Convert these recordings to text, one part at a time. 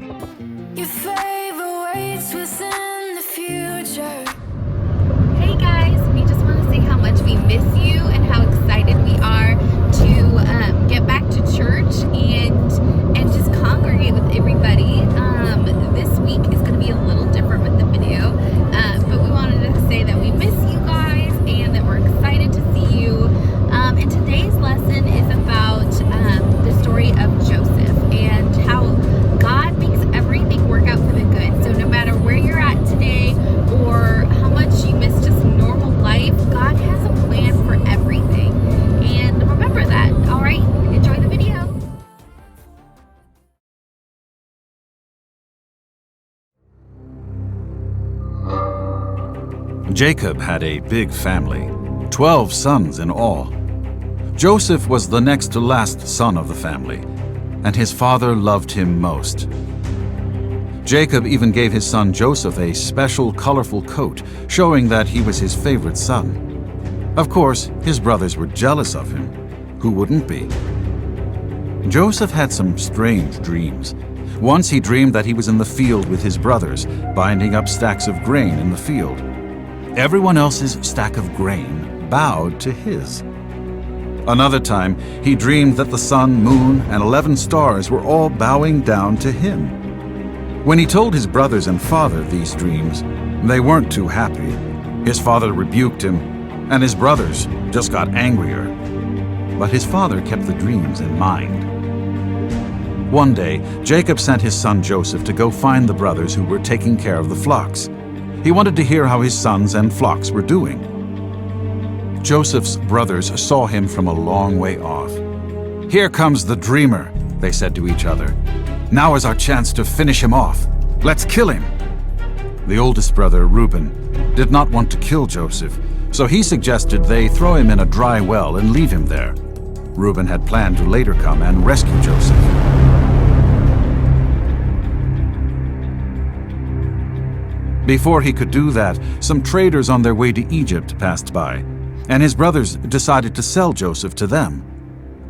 Your favor waits within the future. Hey guys, we just want to say how much we miss you and how excited we are to get back to church and just congregate with everybody. This week is going to be a little different with the video, but we wanted to say that we miss you guys and that we're excited to see you. And today's lesson is about the story of Joseph and how God makes everything work out for the good. So no matter where you're at today or how much you miss just normal life, God has a plan for everything. And remember that. All right, enjoy the video. Jacob had a big family, 12 sons in all. Joseph was the next to last son of the family, and his father loved him most. Jacob even gave his son Joseph a special colorful coat, showing that he was his favorite son. Of course, his brothers were jealous of him. Who wouldn't be? Joseph had some strange dreams. Once he dreamed that he was in the field with his brothers, binding up stacks of grain in the field. Everyone else's stack of grain bowed to his. Another time, he dreamed that the sun, moon, and 11 stars were all bowing down to him. When he told his brothers and father these dreams, they weren't too happy. His father rebuked him, and his brothers just got angrier. But his father kept the dreams in mind. One day, Jacob sent his son Joseph to go find the brothers who were taking care of the flocks. He wanted to hear how his sons and flocks were doing. Joseph's brothers saw him from a long way off. "Here comes the dreamer," they said to each other. "Now is our chance to finish him off. Let's kill him." The oldest brother, Reuben, did not want to kill Joseph, so he suggested they throw him in a dry well and leave him there. Reuben had planned to later come and rescue Joseph. Before he could do that, some traders on their way to Egypt passed by, and his brothers decided to sell Joseph to them.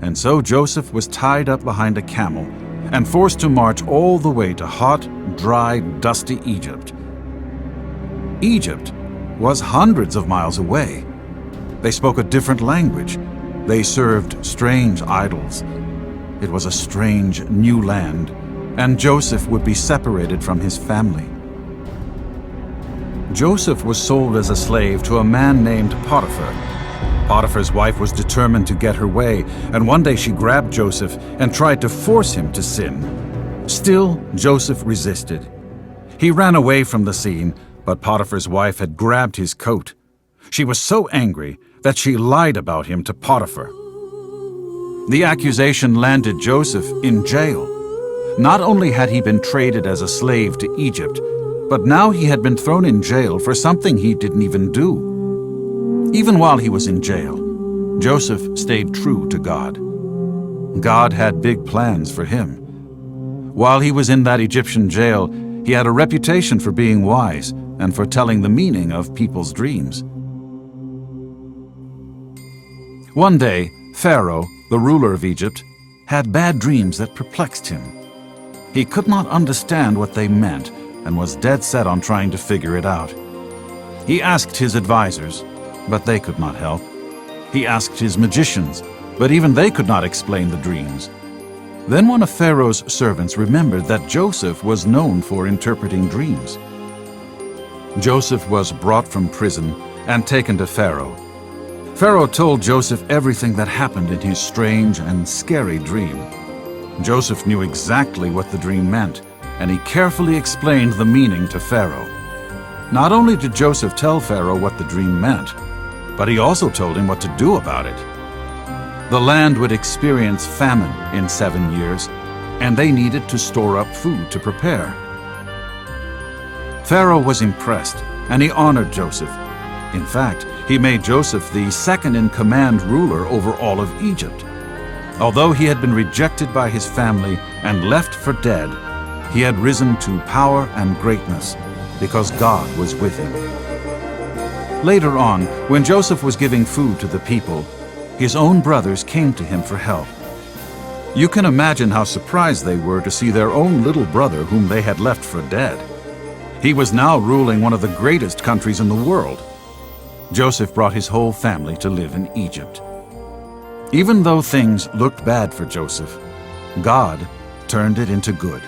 And so Joseph was tied up behind a camel and forced to march all the way to hot, dry, dusty Egypt. Egypt was hundreds of miles away. They spoke a different language. They served strange idols. It was a strange new land, and Joseph would be separated from his family. Joseph was sold as a slave to a man named Potiphar. Potiphar's wife was determined to get her way, and one day she grabbed Joseph and tried to force him to sin. Still, Joseph resisted. He ran away from the scene, but Potiphar's wife had grabbed his coat. She was so angry that she lied about him to Potiphar. The accusation landed Joseph in jail. Not only had he been traded as a slave to Egypt, but now he had been thrown in jail for something he didn't even do. Even while he was in jail, Joseph stayed true to God. God had big plans for him. While he was in that Egyptian jail, he had a reputation for being wise and for telling the meaning of people's dreams. One day, Pharaoh, the ruler of Egypt, had bad dreams that perplexed him. He could not understand what they meant and was dead set on trying to figure it out. He asked his advisors, but they could not help. He asked his magicians, but even they could not explain the dreams. Then one of Pharaoh's servants remembered that Joseph was known for interpreting dreams. Joseph was brought from prison and taken to Pharaoh. Pharaoh told Joseph everything that happened in his strange and scary dream. Joseph knew exactly what the dream meant, and he carefully explained the meaning to Pharaoh. Not only did Joseph tell Pharaoh what the dream meant, but he also told him what to do about it. The land would experience famine in 7 years, and they needed to store up food to prepare. Pharaoh was impressed, and he honored Joseph. In fact, he made Joseph the second-in-command ruler over all of Egypt. Although he had been rejected by his family and left for dead, he had risen to power and greatness because God was with him. Later on, when Joseph was giving food to the people, his own brothers came to him for help. You can imagine how surprised they were to see their own little brother whom they had left for dead. He was now ruling one of the greatest countries in the world. Joseph brought his whole family to live in Egypt. Even though things looked bad for Joseph, God turned it into good.